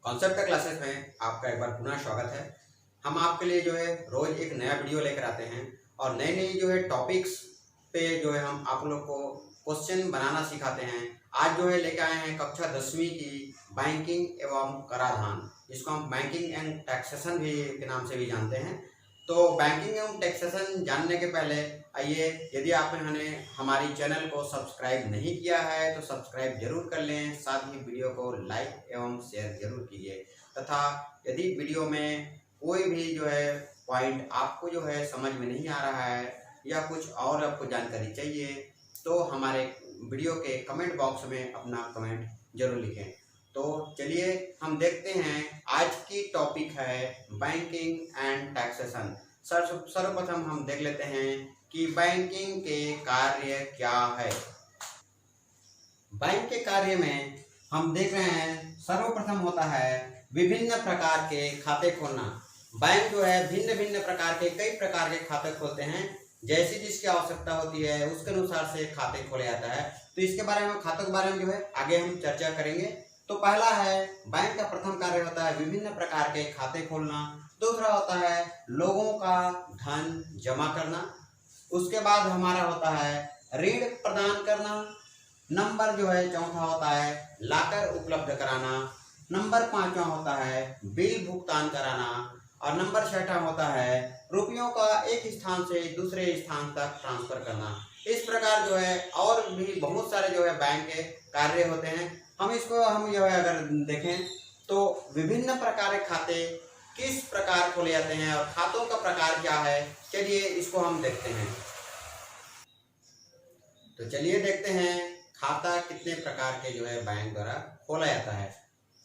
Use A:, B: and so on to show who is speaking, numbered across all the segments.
A: Concept classes में आपका एक बार पुनः स्वागत है। हम आपके लिए जो है रोज एक नया वीडियो लेकर आते हैं और नई नई जो है टॉपिक्स पे जो है हम आप लोग को क्वेश्चन बनाना सिखाते हैं। आज जो है लेकर आए हैं कक्षा 10वीं की बैंकिंग एवं कराधान, जिसको हम बैंकिंग एंड टैक्सेशन भी के नाम से भी जानते हैं। तो बैंकिंग एवं टैक्सेशन जानने के पहले आइए, यदि आपने हमारी चैनल को सब्सक्राइब नहीं किया है तो सब्सक्राइब जरूर कर लें, साथ ही वीडियो को लाइक एवं शेयर जरूर कीजिए। तथा यदि वीडियो में कोई भी जो है पॉइंट आपको जो है समझ में नहीं आ रहा है या कुछ और आपको जानकारी चाहिए तो हमारे वीडियो के कमेंट बॉक्स में अपना कमेंट जरूर लिखें। तो चलिए हम देखते हैं, आज की टॉपिक है बैंकिंग एंड टैक्सेशन। सर्वप्रथम हम देख लेते हैं कि बैंकिंग के कार्य क्या है। बैंक के कार्य में हम देख रहे हैं, सर्वप्रथम होता है विभिन्न प्रकार के खाते खोलना। बैंक जो है भिन्न भिन्न प्रकार के कई प्रकार के खाते खोलते हैं, जैसी जिसकी आवश्यकता होती है उसके अनुसार से खाते खोले जाता है। तो इसके बारे में, खातों के बारे में जो है आगे हम चर्चा करेंगे। तो पहला है, बैंक का प्रथम कार्य होता है विभिन्न प्रकार के खाते खोलना। दूसरा होता है लोगों का धन जमा करना। उसके बाद हमारा होता है ऋण प्रदान करना। नंबर जो है चौथा होता है लाकर उपलब्ध कराना। नंबर पांचवा होता है बिल भुगतान कराना। और नंबर छठा होता है रुपयों का एक स्थान से दूसरे स्थान तक ट्रांसफर करना। इस प्रकार जो है और भी बहुत सारे जो है बैंक के कार्य होते हैं। हम जो है अगर देखें तो विभिन्न प्रकार के खाते किस प्रकार खोले जाते हैं और खातों का प्रकार क्या है, चलिए इसको हम देखते हैं। तो चलिए देखते हैं खाता कितने प्रकार के जो है बैंक द्वारा खोला जाता है।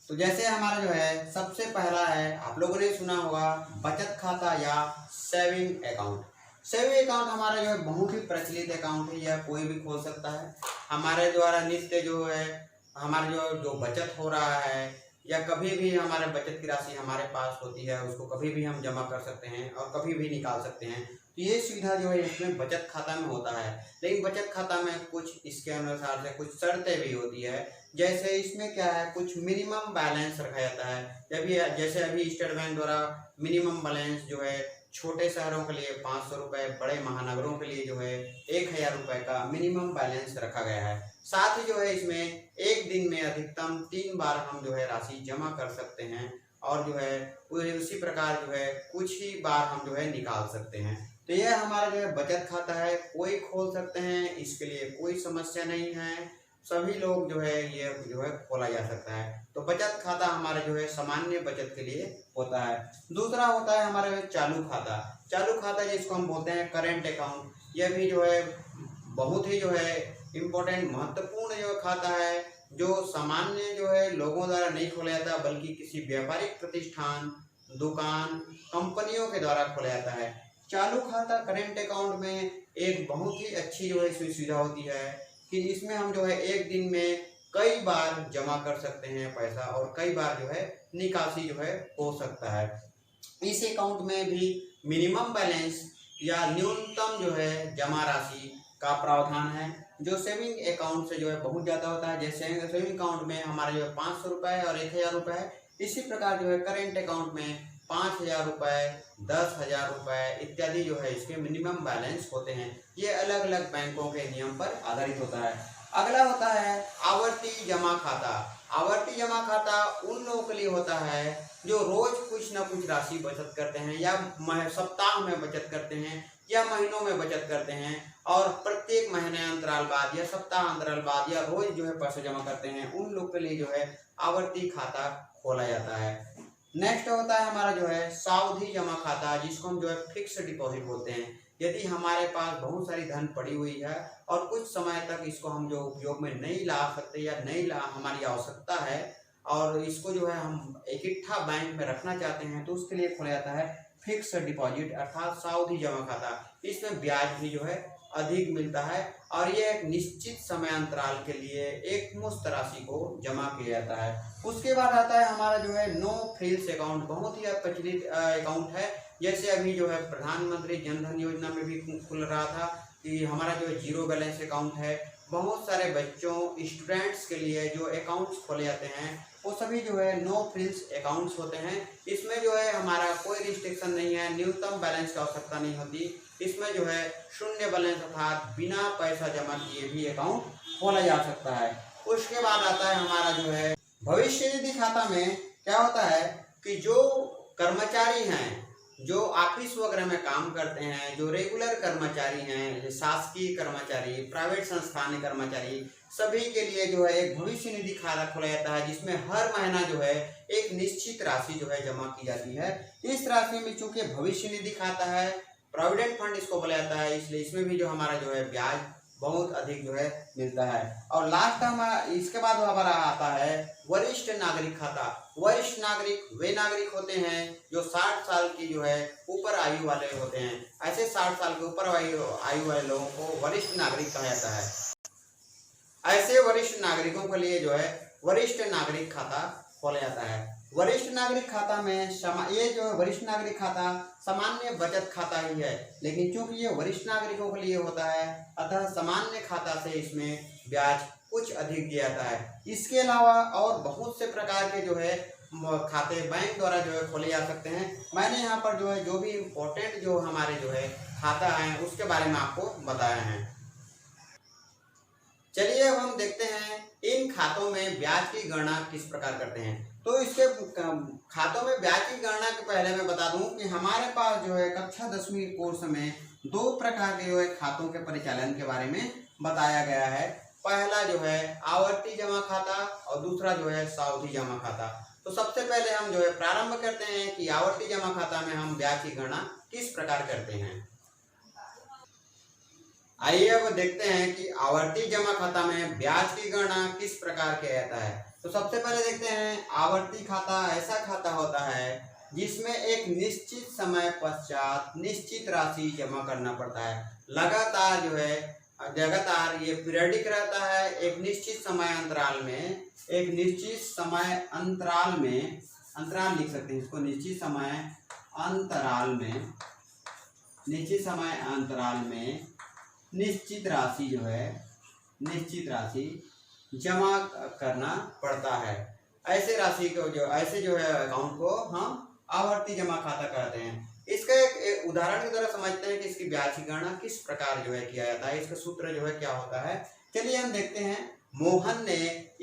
A: तो जैसे हमारा जो है सबसे पहला है, आप लोगों ने सुना होगा बचत खाता या सेविंग अकाउंट। सेविंग अकाउंट हमारा जो है बहुत ही प्रचलित अकाउंट है, यह कोई भी खोल सकता है। हमारे द्वारा नित्य जो है हमारा जो बचत हो रहा है या कभी भी हमारे बचत की राशि हमारे पास होती है, उसको कभी भी हम जमा कर सकते हैं और कभी भी निकाल सकते हैं। तो ये सुविधा जो है इसमें बचत खाता में होता है। लेकिन बचत खाता में कुछ इसके अनुसार से कुछ शर्तें भी होती है। जैसे इसमें क्या है, कुछ मिनिमम बैलेंस रखा जाता है। जैसे अभी स्टेट बैंक द्वारा मिनिमम बैलेंस जो है छोटे शहरों के लिए 500 रुपये, बड़े महानगरों के लिए जो है 1000 रुपये का मिनिमम बैलेंस रखा गया है। साथ ही जो है इसमें एक दिन में अधिकतम 3 बार हम जो है राशि जमा कर सकते हैं और जो है उसी प्रकार जो है कुछ ही बार हम जो है निकाल सकते हैं। तो यह हमारा जो है बचत खाता है, कोई खोल सकते हैं, इसके लिए कोई समस्या नहीं है, सभी लोग जो है ये जो है खोला जा सकता है। तो बचत खाता हमारा जो है सामान्य बचत के लिए होता है। दूसरा होता है हमारा चालू खाता। चालू खाता जिसको हम बोलते हैं करेंट अकाउंट, यह भी जो है बहुत ही जो है इम्पोर्टेंट महत्वपूर्ण जो खाता है, जो सामान्य जो है लोगों द्वारा नहीं खोला जाता बल्कि किसी व्यापारिक प्रतिष्ठान, दुकान, कंपनियों के द्वारा खोला जाता है। चालू खाता करेंट अकाउंट में एक बहुत ही अच्छी जो है इसमें सुविधा होती है कि इसमें हम जो है एक दिन में कई बार जमा कर सकते हैं पैसा और कई बार जो है निकासी जो है हो सकता है। इस अकाउंट में भी मिनिमम बैलेंस या न्यूनतम जो है जमा राशि का प्रावधान है, जो सेविंग अकाउंट से जो है बहुत ज़्यादा होता है। जैसे सेविंग अकाउंट में हमारे जो है 500 रुपये और 1000 रुपये है, इसी प्रकार जो है करेंट अकाउंट में 5000 रुपये, 10,000 रुपये इत्यादि जो है इसके मिनिमम बैलेंस होते हैं। ये अलग अलग बैंकों के नियम पर आधारित होता है। अगला होता है आवर्ती जमा खाता। आवर्ती जमा खाता उन लोगों के लिए होता है जो रोज कुछ ना कुछ राशि बचत करते हैं या सप्ताह में बचत करते हैं या महीनों में बचत करते हैं और प्रत्येक महीने अंतराल बाद या सप्ताह अंतराल बाद या रोज जो है पैसे जमा करते हैं। उन लोग के लिए जो है आवर्ती खाता खोला जाता है। नेक्स्ट होता है हमारा जो है सावधि जमा खाता, जिसको हम जो है फिक्स डिपॉजिट बोलते हैं। यदि हमारे पास बहुत सारी धन पड़ी हुई है और कुछ समय तक इसको हम जो उपयोग में नहीं ला सकते या हमारी आवश्यकता है और इसको जो है हम इकट्ठा बैंक में रखना चाहते हैं, तो उसके लिए खोला जाता है फिक्स डिपॉजिट अर्थात सावधि जमा खाता। इसमें ब्याज भी जो है अधिक मिलता है और ये एक निश्चित समय अंतराल के लिए एक मुश्त राशि को जमा किया जाता है। उसके बाद आता है हमारा जो है नो फ्रिल्स अकाउंट, बहुत ही प्रचलित अकाउंट है। जैसे अभी जो है प्रधानमंत्री जन धन योजना में भी खुल रहा था कि हमारा जो जीरो बैलेंस अकाउंट है बहुत सारे बच्चों स्टूडेंट्स के लिए जो अकाउंट्स खोले जाते हैं वो सभी जो है नो फ्रिल्स अकाउंट्स होते हैं। इसमें जो है हमारा कोई रिस्ट्रिक्शन नहीं है, न्यूनतम बैलेंस की आवश्यकता नहीं होती। इसमें जो है शून्य बैलेंस अर्थात बिना पैसा जमा किए भी अकाउंट खोला जा सकता है। उसके बाद आता है हमारा जो है भविष्य निधि खाता में क्या होता है कि जो कर्मचारी हैं, जो ऑफिस वगैरह में काम करते हैं, जो रेगुलर कर्मचारी हैं, शासकीय कर्मचारी, प्राइवेट संस्थान कर्मचारी, सभी के लिए जो है एक भविष्य निधि खाता खोला जाता है जिसमें हर महीना जो है एक निश्चित राशि जो है जमा की जाती है। इस राशि में चूंकि भविष्य निधि खाता है, प्रोविडेंट फंड इसको बोला जाता है, इसलिए इसमें भी जो हमारा जो है ब्याज बहुत अधिक जो है मिलता है। और लास्ट हमारा इसके बाद हमारा आता है वरिष्ठ नागरिक खाता। वरिष्ठ नागरिक वे नागरिक होते हैं जो 60 साल की जो है ऊपर आयु वाले होते हैं। ऐसे 60 साल के ऊपर आयु वाले लोगों को वरिष्ठ नागरिक कहा जाता है। ऐसे वरिष्ठ नागरिकों के लिए जो है वरिष्ठ नागरिक खाता खोला जाता है। वरिष्ठ नागरिक खाता में ये जो वरिष्ठ नागरिक खाता सामान्य बचत खाता ही है, लेकिन चूंकि ये वरिष्ठ नागरिकों के लिए होता है अतः सामान्य खाता से इसमें ब्याज कुछ अधिक दिया जाता है। इसके अलावा और बहुत से प्रकार के जो है खाते बैंक द्वारा जो है खोले जा सकते हैं। मैंने यहाँ पर जो है जो भी इम्पोर्टेंट जो हमारे जो है खाता है उसके बारे में आपको बताया है। चलिए अब हम देखते हैं इन खातों में ब्याज की गणना किस प्रकार करते हैं। तो इसके खातों में ब्याज की गणना के पहले मैं बता दूं कि हमारे पास जो है कक्षा 10वीं कोर्स में 2 प्रकार के जो है खातों के परिचालन के बारे में बताया गया है। पहला जो है आवर्ती जमा खाता और दूसरा जो है सावधि जमा खाता। तो सबसे पहले हम जो है प्रारंभ करते हैं कि आवर्ती जमा खाता में हम ब्याज की गणना किस प्रकार करते हैं। आइए अब देखते हैं कि आवर्ती जमा खाता में ब्याज की गणना किस प्रकार किया जाता है। तो सबसे पहले देखते हैं आवर्ती खाता ऐसा खाता होता है जिसमें एक निश्चित समय पश्चात निश्चित राशि जमा करना पड़ता है। लगातार जो है लगातार ये पीरियडिक रहता है। एक निश्चित समय अंतराल में अंतराल लिख सकते हैं इसको, निश्चित समय अंतराल में निश्चित राशि जमा करना पड़ता है। ऐसे राशि को जो है अकाउंट को हम आवर्ती जमा खाता कहते हैं। इसका एक उदाहरण की तरह समझते हैं कि इसकी ब्याज की गणना किस प्रकार जो है किया जाता है। इसका सूत्र जो है क्या होता है, चलिए हम देखते हैं। मोहन ने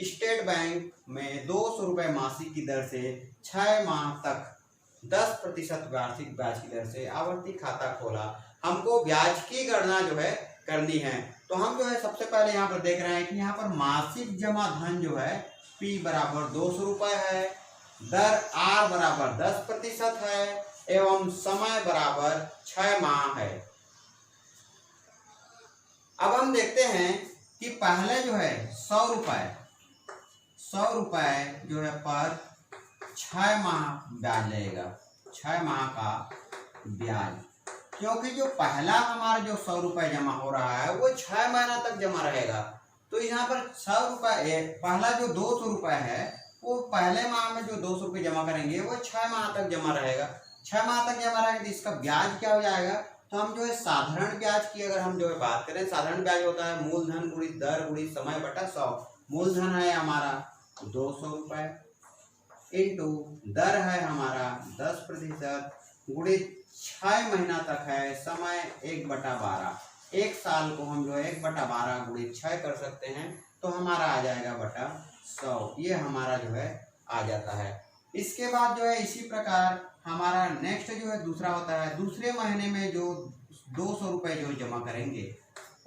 A: स्टेट बैंक में 200 रुपये मासिक की दर से 6 माह तक 10% वार्षिक ब्याज की दर से आवर्ती खाता खोला। हमको ब्याज की गणना जो है करनी है। तो हम जो है सबसे पहले यहाँ पर देख रहे हैं कि यहाँ पर मासिक जमा धन जो है P बराबर 200 रुपये है, दर R बराबर 10% है एवं समय बराबर 6 माह है। अब हम देखते हैं कि पहले जो है 100 रुपये जो है पर 6 माह ब्याज लगेगा, 6 माह का ब्याज। क्योंकि जो पहला हमारा जो 100 रुपये जमा हो रहा है वो 6 महीना तक जमा रहेगा। तो यहाँ पर 100 रुपये पहला जो 200 रुपये है वो पहले माह में जो 200 रुपये जमा करेंगे वो 6 माह तक जमा रहेगा। 6 माह तक जमा रहेगा तो इसका ब्याज क्या हो जाएगा। तो हम जो है साधारण ब्याज की अगर हम जो है बात करें, साधारण ब्याज होता है मूलधन गुणित दर गुणित समय बटा 100। मूलधन है हमारा 200 रुपये इंटू दर है हमारा 10% गुणित 6 महीना तक है समय 1/12। 1 साल को हम जो है 1/12 गुणित 6 कर सकते हैं तो हमारा आ जाएगा बटा 100। ये हमारा जो है आ जाता है। इसके बाद जो है इसी प्रकार हमारा नेक्स्ट जो है दूसरा होता है। दूसरे महीने में जो 200 रुपये जो जमा करेंगे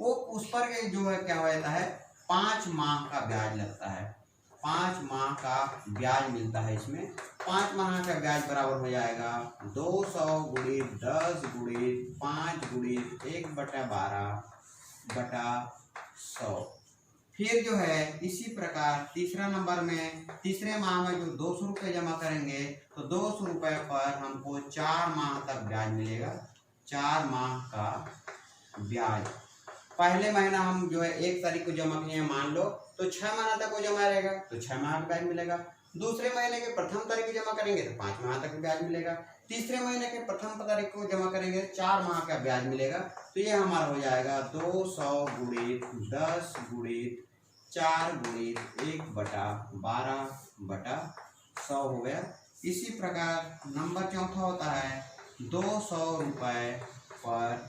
A: वो उस पर जो है क्या हो जाता है 5 माह का ब्याज लगता है। 5 माह का ब्याज मिलता है इसमें। 5 माह का ब्याज बराबर हो जाएगा 200 गुणित 10 गुणित 5 गुणित 1/12 बटा 100। फिर जो है इसी प्रकार तीसरा नंबर में तीसरे माह में जो 200 रुपये जमा करेंगे तो 200 रुपये पर हमको 4 माह तक ब्याज मिलेगा। 4 माह का ब्याज। पहले महीना हम जो है 1 तारीख को जमा किए मान लो तो 6 महीना तक वो जमा रहेगा तो 6 माह का ब्याज मिलेगा। दूसरे महीने के प्रथम तारीख को जमा करेंगे तो 5 माह तक ब्याज मिलेगा। तीसरे महीने के प्रथम तारीख को जमा करेंगे 4 माह का ब्याज मिलेगा। तो ये हमारा हो जाएगा 200 गुणित 10 गुणित 4 गुणित 1/12/100 हो गया। इसी प्रकार नंबर चौथा होता है 200 रुपये पर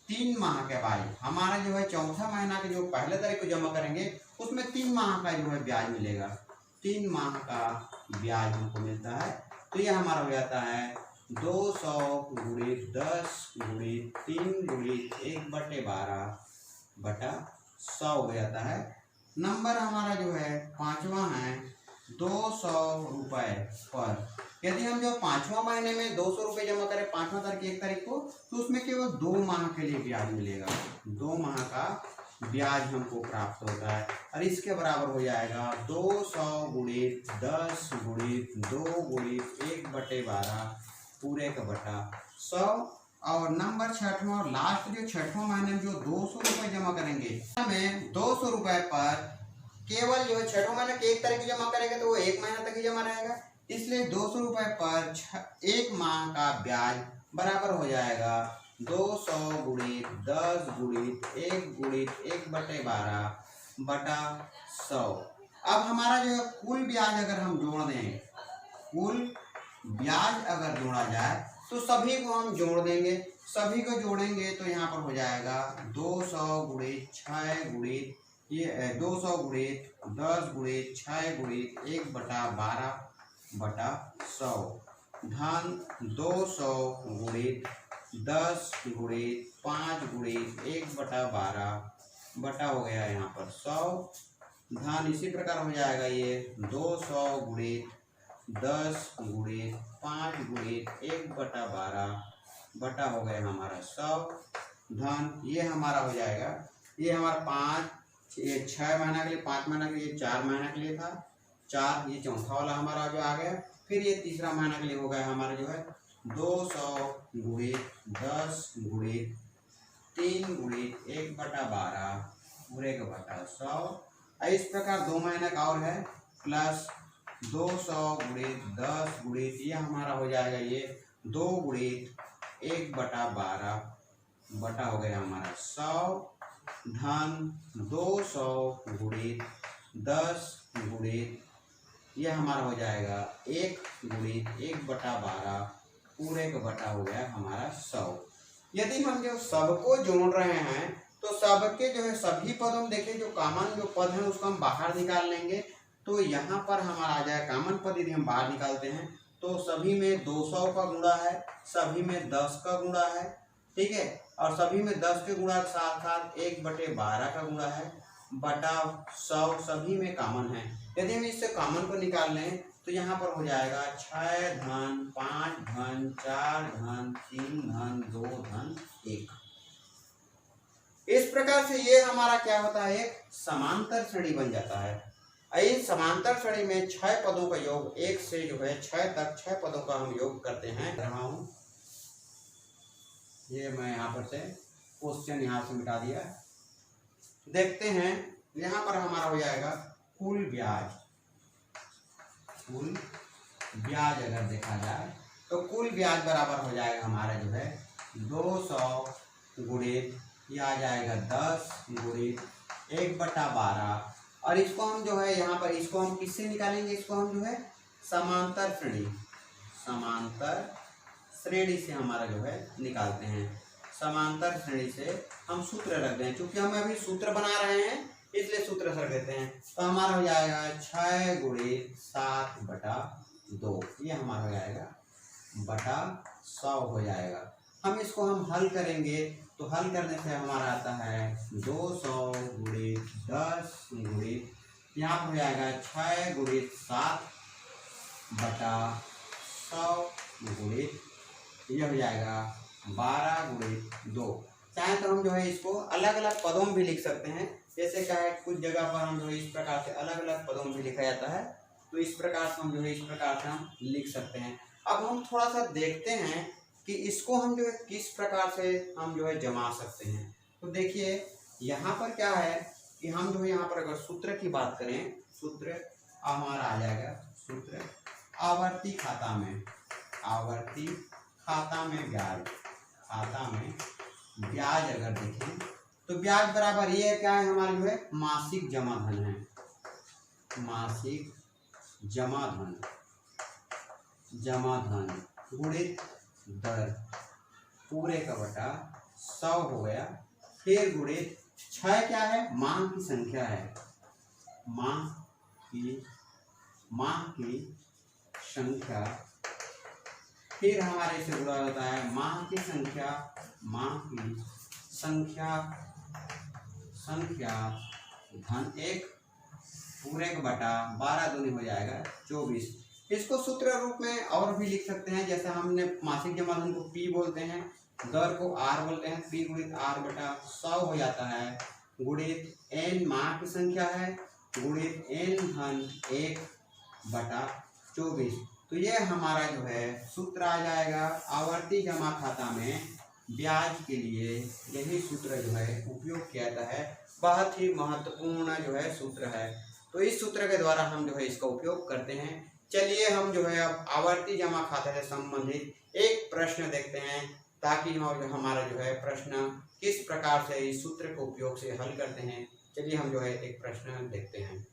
A: 3 माह के ब्याज। हमारा जो है चौथा महीना के जो पहले तारीख को जमा करेंगे उसमें 3 माह का जो है ब्याज मिलेगा। 3 माह का ब्याज हमको मिलता है। तो यह हमारा हो जाता है 200 गुणित 10 गुणित 3 गुणित 1/12/100 हो जाता है। नंबर हमारा जो है पांचवा है 200 रुपये पर। यदि हम जो 5वां महीने में 200 रुपये जमा करें 5वां तारीख 1 तारीख को तो उसमें केवल 2 माह के लिए ब्याज मिलेगा। 2 माह का ब्याज हमको प्राप्त होता है और इसके बराबर हो जाएगा 200 गुणित 10 गुणित 2 गुणित 1/12 पूरे का बटा 100। और नंबर छठवां और लास्ट जो छठवां महीने में जो 200 रुपये जमा करेंगे हमें 200 रुपये पर केवल जो है छठवां महीने की 1 तारीख को जमा करेंगे तो वो 1 महीना तक ही जमा रहेगा। इसलिए 200 रुपये पर 1 माह का ब्याज बराबर हो जाएगा 200 गुणित 10 गुणित 1 गुणित 1/12/100। अब हमारा जो है कुल ब्याज अगर हम जोड़ दें, कुल ब्याज अगर जोड़ा जाए तो सभी को हम जोड़ देंगे। सभी को जोड़ेंगे तो यहाँ पर हो जाएगा 200 गुणित 6 गुणित ये 200 गुणित 10 गुणित 6 गुणित 1/12/100 धन 200 गुणित 10 गुणित 5 गुणित 1/12 हो गया यहाँ पर 100 धन इसी प्रकार हो जाएगा ये 200 गुणित 10 गुणित 5 गुणित 1/12 हो गया हमारा 100 धन ये हमारा हो जाएगा। ये हमारा 5 ये 6 महीना के लिए 5 महीना के लिए 4 महीना के लिए था 4 ये चौथा वाला हमारा जो आ गया। फिर ये तीसरा महीना के लिए हो गया हमारा जो है 200 गुणित 10 गुणित 3 गुणित 1/12 पूरे का बटा 100। इस प्रकार 2 महीने का और है प्लस 200 गुणित 10 गुणित ये हमारा हो जाएगा ये 2 गुणित 1/12 हो गया हमारा 100 धन 200 गुणित 10 गुणित ये हमारा हो जाएगा 1 गुणित 1/12 पूरे का बटा हो गया हमारा 100। यदि हम जो सबको जोड़ रहे हैं तो सबके जो है सभी पदों में देखिए जो कॉमन जो पद है उसको हम बाहर निकाल लेंगे। तो यहाँ पर हमारा आ जाए कॉमन पद यदि हम बाहर निकालते हैं तो सभी में 200 का गुणा है, सभी में 10 का गुणा है, ठीक है, और सभी में 10 के गुणा के साथ साथ 1/12 का गुणा है बटा 100 सभी में कॉमन है। यदि हम इससे कॉमन को निकाल लें तो यहाँ पर हो जाएगा 6 धन 5 धन 4 धन 3 धन 2 धन 1। इस प्रकार से ये हमारा क्या होता है एक समांतर श्रेणी बन जाता है। इस समांतर श्रेणी में 6 पदों का योग 1 से जो है 6 तक 6 पदों का हम योग करते हैं। ये मैं यहाँ पर से क्वेश्चन यहाँ से मिटा दिया। देखते हैं यहाँ पर हमारा हो जाएगा कुल ब्याज। कुल ब्याज अगर देखा जाए तो कुल ब्याज बराबर हो जाएगा हमारा जो है 200 गुणित ये आ जाएगा 10 गुणित 1/12 और इसको हम जो है यहाँ पर इसको हम किससे निकालेंगे, इसको हम जो है समांतर श्रेणी से हमारा जो है निकालते हैं। समांतर श्रेणी से हम सूत्र रख दें, क्योंकि हम अभी सूत्र बना रहे हैं इसलिए सूत्र रख देते हैं। तो हमारा हो जाएगा 6 गुणित 7/2 ये हमारा हो जाएगा बटा 100 हो जाएगा। हम इसको हम हल करेंगे तो हल करने से हमारा आता है 200 गुणित 10 गुणित यहाँ पर हो जाएगा 6 गुणित 7/100 गुणित ये हो जाएगा 12 गुणित 2। चाहे तो हम जो है इसको अलग अलग पदों में भी लिख सकते हैं। जैसे क्या है कुछ जगह पर हम जो है इस प्रकार से अलग अलग पदों में भी लिखा जाता है, तो इस प्रकार से हम जो है इस प्रकार से हम लिख सकते हैं। अब हम थोड़ा सा देखते हैं कि इसको हम जो है किस प्रकार से हम जो है जमा सकते हैं। तो देखिए यहाँ पर क्या है कि हम जो यहाँ पर अगर सूत्र की बात करें, सूत्र हमारा आ जाएगा सूत्र आवर्ती खाता में, आवर्ती खाता में ब्याज, खाता में ब्याज अगर देखें तो ब्याज बराबर ये क्या है हमारा जो है मासिक जमा धन है, मासिक जमा धन, जमा धन गुणित दर पूरे का बटा 100 हो गया, फिर गुणित 6 क्या है माह की संख्या है, माह की संख्या, फिर हमारे से जुड़ा होता है माह की संख्या, माह की संख्या धन 1 पूरे का बटा 12 दूनी हो जाएगा 24। इसको सूत्र रूप में और भी लिख सकते हैं, जैसे हमने मासिक जमा धन को P बोलते हैं, दर को R बोलते हैं, P गुणित R बटा 100 हो जाता है, गुणित N माह की संख्या है, गुणित N धन 1 बटा 24। तो ये हमारा जो है सूत्र आ जाएगा आवर्ती जमा खाता में ब्याज के लिए। यही सूत्र जो है उपयोग किया जाता है, बहुत ही महत्वपूर्ण जो है सूत्र है। तो इस सूत्र के द्वारा हम जो है इसका उपयोग करते हैं। चलिए हम जो है अब आवर्ती जमा खाता से संबंधित एक प्रश्न देखते हैं, ताकि हमारा जो है प्रश्न किस प्रकार से इस सूत्र के उपयोग से हल करते हैं। चलिए हम जो है एक प्रश्न देखते हैं।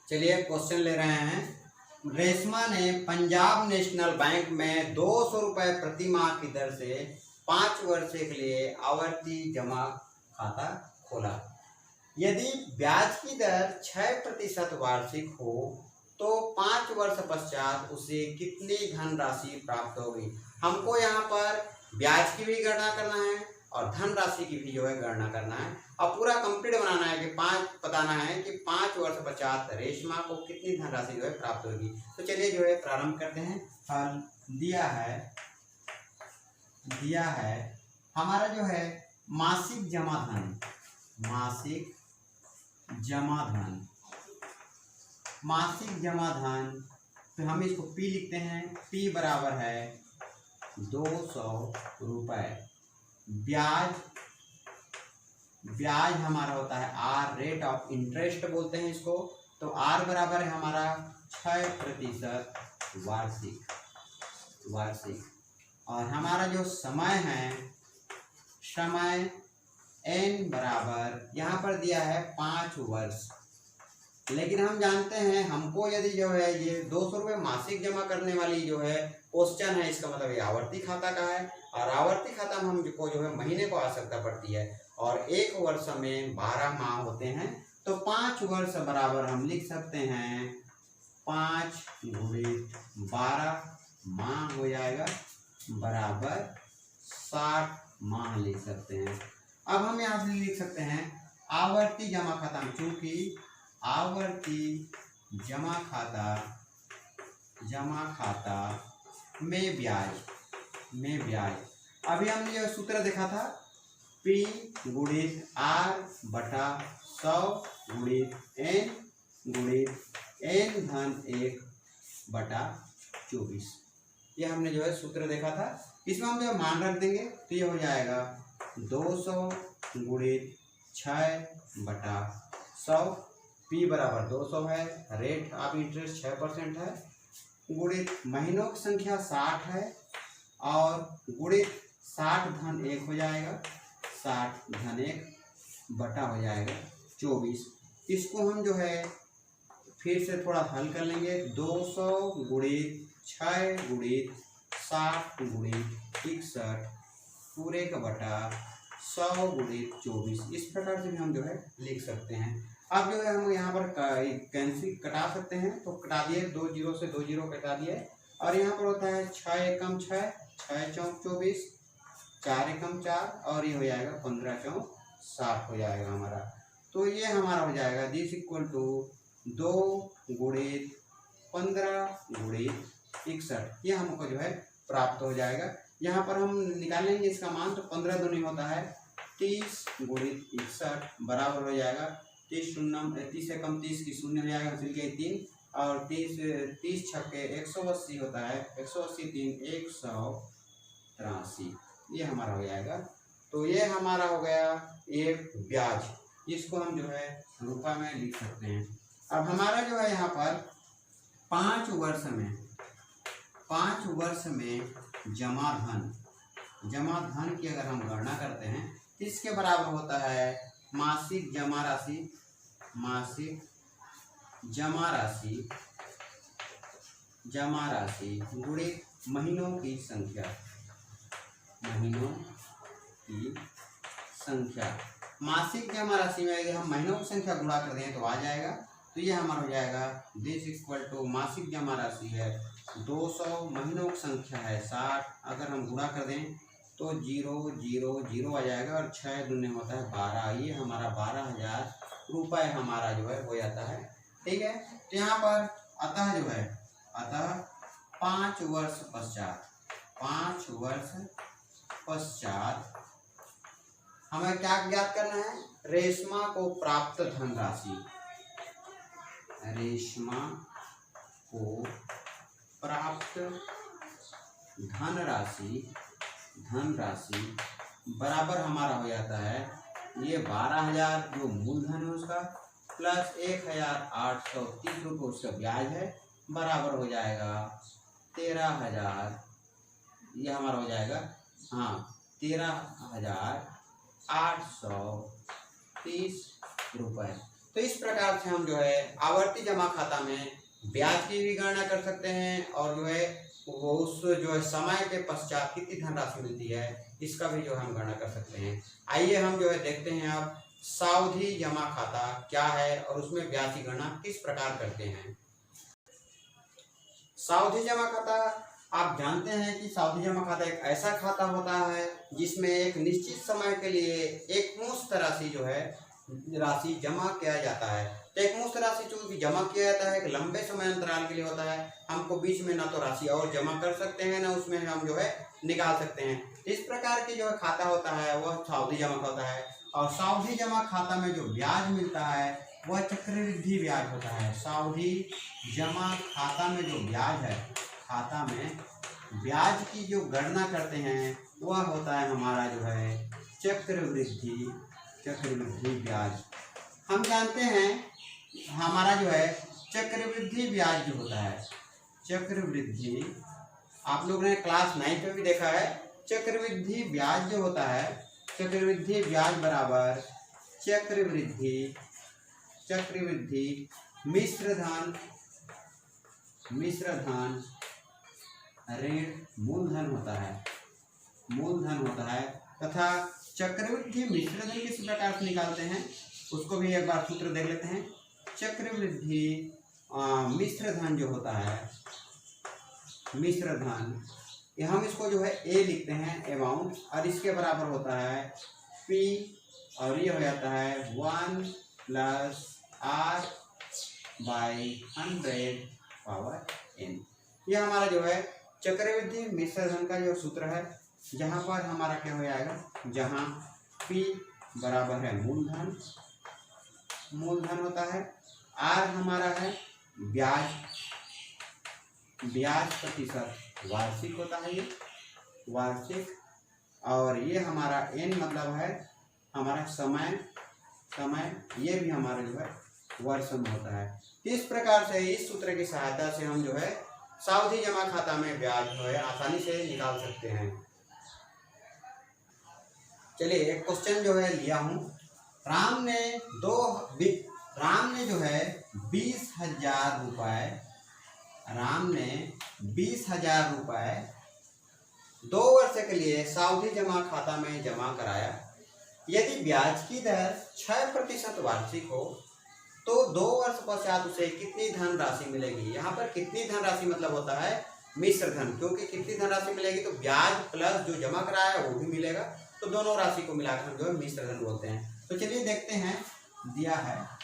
A: चलिए क्वेश्चन ले रहे हैं। रेशमा ने पंजाब नेशनल बैंक में 200 रुपये प्रति माह की दर से 5 वर्ष के लिए आवर्ती जमा खाता खोला। यदि ब्याज की दर 6% वार्षिक हो तो 5 वर्ष पश्चात उसे कितनी धनराशि प्राप्त होगी। हमको यहाँ पर ब्याज की भी गणना करना है और धनराशि की भी जो है गणना करना है, और पूरा कंप्लीट बनाना है कि बताना है कि 5 वर्ष पश्चात रेशमा को कितनी धनराशि जो है प्राप्त होगी। तो चलिए जो है प्रारंभ करते हैं। हल दिया है हमारा जो है मासिक जमा धन, मासिक जमा धन, मासिक जमा धन, तो हम इसको P लिखते हैं। P बराबर है 200 रुपये। ब्याज हमारा होता है R, रेट ऑफ इंटरेस्ट बोलते हैं इसको। तो R बराबर है हमारा 6% वार्षिक। और हमारा जो समय है, समय N बराबर यहाँ पर दिया है 5 वर्ष। लेकिन हम जानते हैं हमको यदि जो है ये 200 रुपये मासिक जमा करने वाली जो है क्वेश्चन है, इसका मतलब ये आवर्ती खाता का है, और आवर्ती खाता में हमको जो है महीने को आवश्यकता पड़ती है, और 1 वर्ष में 12 माह होते हैं। तो 5 वर्ष बराबर हम लिख सकते हैं 5 गुणित 12 माह हो जाएगा बराबर 60 माह लिख सकते हैं। अब हम यहाँ से लिख सकते हैं आवर्ती जमा खाता में, चूंकि आवर्ती जमा खाता में ब्याज अभी हमने जो सूत्र देखा था P गुणित R बटा 100 गुणित N धन 1 बटा 24, ये हमने जो है सूत्र देखा था। इसमें हम जो मान रख देंगे तो ये हो जाएगा 200 गुणित 6 बटा 100, P बराबर 200 है, रेट ऑफ इंटरेस्ट 6% है, गुणित महीनों की संख्या 60 है, और गुणित 60 धन 1 हो जाएगा, 60 धन 1 बटा हो जाएगा 24। इसको हम जो है फिर से थोड़ा हल कर लेंगे। 200 गुणित 6 गुणित 60 गुणित 61 पूरे का बटा 100 गुणित 24, इस प्रकार से भी हम जो है लिख सकते हैं। अब जो है हम यहाँ पर कैंसिल कटा सकते हैं, तो कटा दिए, 2 जीरो से 2 जीरो कटा दिए, और यहाँ पर होता है 6 एकम 6, 6 चौक 24, 4 एकम 4, और ये हो जाएगा 15 चौक 60 हो जाएगा हमारा। तो ये हमारा हो जाएगा दिस इक्वल टू 2 गुणित 15 गुणित 61, ये हमको जो है प्राप्त हो जाएगा। यहाँ पर हम निकालेंगे इसका मान, तो 15 दूनी होता है 30 गुणित 61 बराबर हो जाएगा 30 से कम 30 की शून्य हो जाएगा, 3 और 30 छक्के 180 होता है, 180 3 183, ये हमारा हो जाएगा। तो ये हमारा हो गया ये ब्याज, इसको हम जो है रुपये में लिख सकते हैं। अब हमारा जो है यहाँ पर 5 वर्ष में जमा धन की अगर हम गणना करते हैं तो इसके बराबर होता है मासिक जमा राशि गुणित महीनों की संख्या। मासिक जमा राशि में अगर हम महीनों की संख्या गुणा कर दें तो आ जाएगा। तो ये हमारा हो जाएगा दिस इक्वल टू मासिक जमा राशि है 200, महीनों की संख्या है 60, अगर हम गुणा कर दें तो 0 0 0 आ जाएगा और 6 दूने होता है 12, ये हमारा 12,000 रुपये हमारा जो है हो जाता है। ठीक है, तो यहाँ पर अतः 5 वर्ष पश्चात हमें क्या ज्ञात करना है, रेशमा को प्राप्त धनराशि बराबर हमारा हो जाता है ये 12,000 जो मूलधन है उसका प्लस 1,830 रुपये उसका ब्याज है, बराबर हो जाएगा 13,000, ये हमारा हो जाएगा 13,830 रुपये। तो इस प्रकार से हम जो है आवर्ती जमा खाता में ब्याज की भी गणना कर सकते हैं और जो है वो उस जो है समय के पश्चात कितनी धनराशि मिलती है इसका भी जो हम गणना कर सकते हैं। आइए हम जो है देखते हैं अब सावधि जमा खाता क्या है और उसमें ब्याज की गणना किस प्रकार करते हैं। सावधि जमा खाता, आप जानते हैं कि सावधि जमा खाता एक ऐसा खाता होता है जिसमें एक निश्चित समय के लिए एक मुश्त राशि जो है राशि जमा किया जाता है। तो एक मुश्त राशि चूंकि जमा किया जाता है एक लंबे समय अंतराल के लिए होता है, हमको बीच में ना तो राशि और जमा कर सकते हैं ना उसमें हम जो है निकाल सकते हैं। इस प्रकार की जो है खाता होता है वह सावधि जमा खाता है। और सावधि जमा खाता में जो ब्याज मिलता है वह चक्रवृद्धि ब्याज होता है। सावधि जमा खाता में जो ब्याज है, खाता में ब्याज की जो गणना करते हैं वह होता है हमारा जो है चक्रवृद्धि ब्याज। हम जानते हैं हमारा जो है चक्रवृद्धि ब्याज जो होता है, चक्रवृद्धि आप लोगों ने क्लास 9 में भी देखा है। चक्रवृद्धि ब्याज जो होता है, चक्रवृद्धि ब्याज बराबर चक्रवृद्धि मिश्र धन ऋण मूलधन होता है तथा चक्रवृद्धि मिश्र धन किस प्रकार से निकालते हैं उसको भी एक बार सूत्र देख लेते हैं। चक्रवृद्धि मिश्र धन जो होता है, मिश्र धन, ये हम इसको जो है ए लिखते हैं अमाउंट, और इसके बराबर होता है पी, और ये हो जाता है 1 + R/100/n। ये हमारा जो है चक्रवृद्धि मिश्र धन का जो सूत्र है, जहाँ पर हमारा क्या हो जाएगा, जहाँ P बराबर है मूलधन होता है, R हमारा है ब्याज प्रतिशत वार्षिक होता है, ये वार्षिक, और ये हमारा N मतलब है हमारा समय, ये भी हमारा जो है वर्ष में होता है। इस प्रकार से इस सूत्र की सहायता से हम जो है सावधि जमा खाता में ब्याज जो है आसानी से निकाल सकते हैं। चलिए एक क्वेश्चन जो है लिया हूँ। राम ने जो है 20,000 रुपये 2 वर्ष के लिए सावधि जमा खाता में जमा कराया। यदि ब्याज की दर 6% वार्षिक हो तो 2 वर्ष पश्चात उसे कितनी धनराशि मिलेगी। यहाँ पर कितनी धनराशि मतलब होता है मिश्र धन, क्योंकि कितनी धनराशि मिलेगी तो ब्याज प्लस जो जमा कराया है वो भी मिलेगा, तो दोनों राशि को मिलाकर हम जो है मिश्र धन बोलते हैं। तो चलिए देखते हैं, दिया है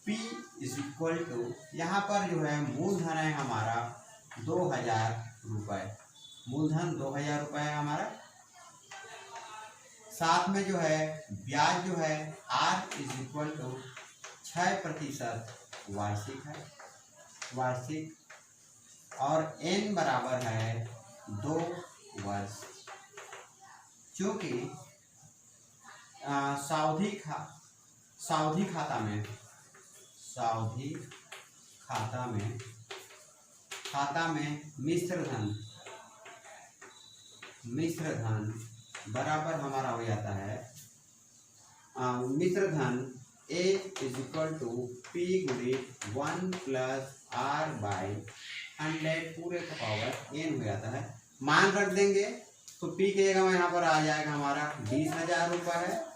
A: P = यहाँ पर जो है मूलधन है हमारा 2,000 रुपये, मूलधन 2,000 रुपये है हमारा, साथ में जो है ब्याज जो है R = 6% वार्षिक है, वार्षिक, और n बराबर है 2 वर्ष। क्योंकि सावधि खाता में मिश्र धन बराबर हमारा हो जाता है मिश्र धन A = P × 1 + R/100 पूरे का पावर n हो जाता है। मान रख देंगे तो P की जगह में यहाँ पर आ जाएगा हमारा 20,000 रुपये है।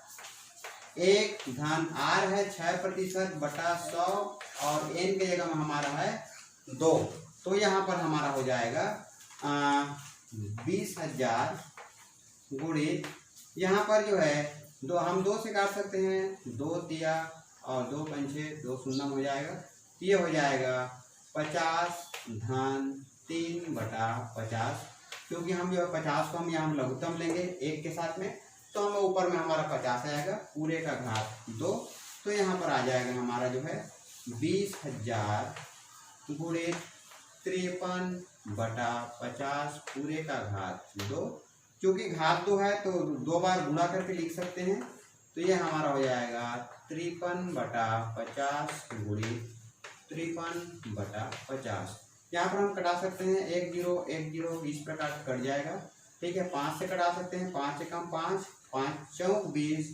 A: एक धन R है 6% बटा 100 और n की जगह में हमारा है 2, तो यहाँ पर हमारा हो जाएगा 20,000 गुणित, यहाँ पर जो है दो, हम 2 से काट सकते हैं, 2 तिया और 2 पंचे 2 शून्य हो जाएगा, तो ये हो जाएगा 50 धन 3/50, क्योंकि हम जो है 50 को हम यहाँ लघुत्तम लेंगे 1 के साथ में, तो हम ऊपर में हमारा 50 आएगा पूरे का घात 2, तो यहाँ पर आ जाएगा हमारा जो है 20,000 गुणित 53/50 पूरे का घात 2, क्योंकि घात 2 है तो 2 बार गुणा करके लिख सकते हैं, तो ये हमारा हो जाएगा 53/50 गुणित 53/50। यहाँ पर हम कटा सकते हैं 1 0 इस प्रकार से कट जाएगा, ठीक है। 5 से कटा सकते हैं, 5 से कम 5, 5 चौक 20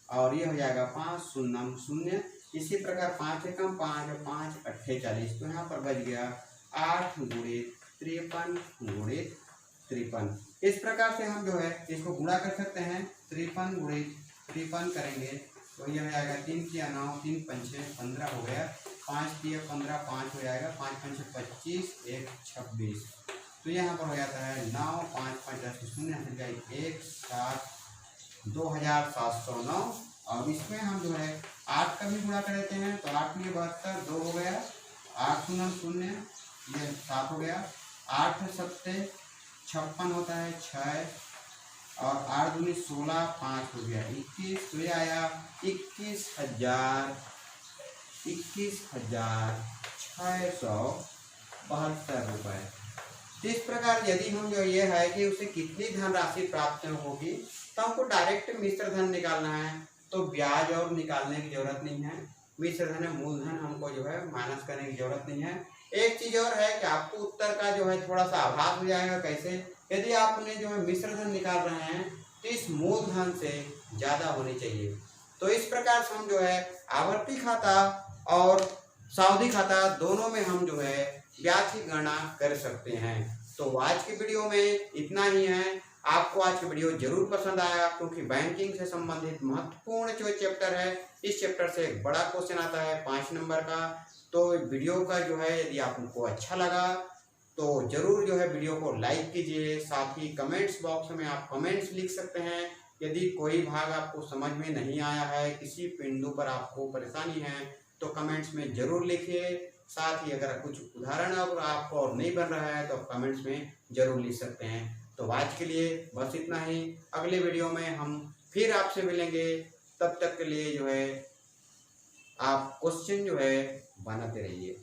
A: और ये हो जाएगा 5 0 0। इसी प्रकार 5 से कम 5 और 5 अट्ठे 40, तो यहाँ पर बच गया 8 गुणित 53 गुणित 53। इस प्रकार से हम जो है इसको गुणा कर सकते हैं, 53 गुणित 53 करेंगे तो ये हो जाएगा 3 तिया 9, 3 पंचे 15 हो गया, 5 तिया 15, 5 हो जाएगा, 5 पंचे 25, 1 26, तो यहाँ पर हो जाता है 9 5 5 10 0 1 7 2709। और इसमें हम जो है 8 का भी गुणा कर देते हैं, तो 8 में 72, 2 हो गया, 8 0 0 ये 7 हो गया, 8 7 56 होता है 6 और 8 दूनी 16, 5 हो गया 21, तो ये आया 21,672 रुपये। इस प्रकार यदि हम जो ये है कि उसे कितनी धनराशि प्राप्त होगी, तो हमको डायरेक्ट मिश्र धन निकालना है, तो ब्याज और निकालने की जरूरत नहीं है। मिश्र धन है, मूलधन हमको जो है माइनस करने की जरूरत नहीं है। एक चीज और है कि आपको उत्तर का जो है थोड़ा सा आभास हो जाएगा। कैसे? यदि आपने जो है मिश्र धन निकाल रहे हैं तो इस मूलधन से ज्यादा होनी चाहिए। तो इस प्रकार से हम जो है आवर्ती खाता और सावधि खाता दोनों में हम जो है ब्याज की गणना कर सकते हैं। तो आज की वीडियो में इतना ही है। आपको आज की वीडियो जरूर पसंद आया, क्योंकि बैंकिंग से संबंधित महत्वपूर्ण जो चैप्टर है, इस चैप्टर से एक बड़ा क्वेश्चन आता है 5 नंबर का। तो वीडियो का जो है यदि आपको अच्छा लगा तो जरूर जो है वीडियो को लाइक कीजिए। साथ ही कमेंट्स बॉक्स में आप कमेंट्स लिख सकते हैं। यदि कोई भाग आपको समझ में नहीं आया है, किसी बिंदु पर आपको परेशानी है, तो कमेंट्स में जरूर लिखिए। साथ ही अगर कुछ उदाहरण अगर आपको और नहीं बन रहा है तो कमेंट्स में जरूर लिख सकते हैं। तो आज के लिए बस इतना ही। अगले वीडियो में हम फिर आपसे मिलेंगे। तब तक के लिए जो है आप क्वेश्चन जो है बनाते रहिए।